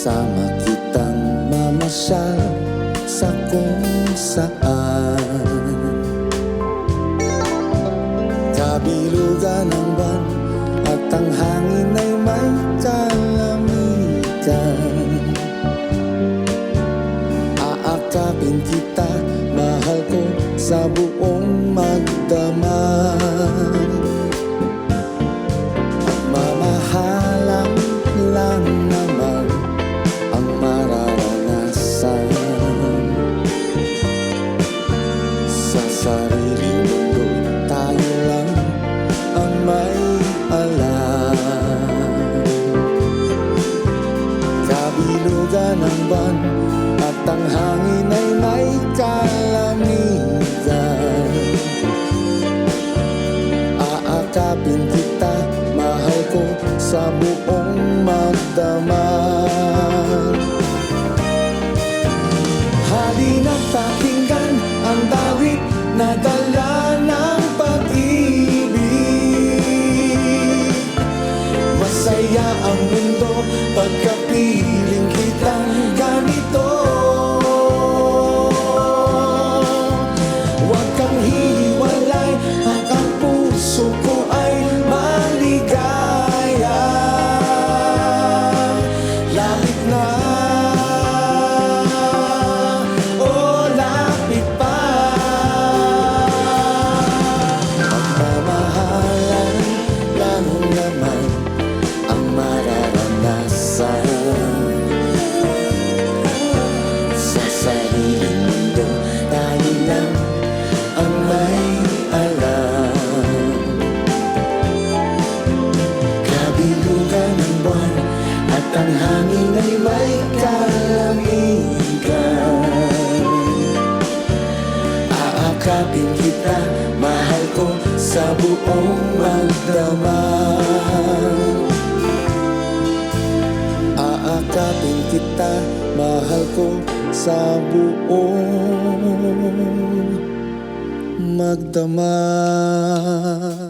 Kasama kitang mamasyal sa kung saan. Kabilugan ng buwan at ang hangin ay may kalamitan. Aakapin kita, mahal ko, sa buong magdamag. Mamahalang lang naman ang mararanasan. Sa sariling mundo tayo lang ang may alam. Kabilugan ng buwan at ang hangin ay may kalamitan. Aakapin kita, mahal ko, sa buong magdamag. Halina't pakinggan ang dawit na dala ng pag-ibig. Masaya ang mundo pagkapiling kitang ganito. Huwag kang hiwalay, ang puso ko ay maligaya. Lapit na, oh lapit pa. Pagmamahalan lang naman ang mararanasan. Sa sariling mundo tayo lang ang may alam. Kabilugan ng buwan at ang hangin ay may kalamitan. Aakapin kita, mahal ko, sa buong magdamag. Aakapin kita, mahal ko, sa buong magdamag.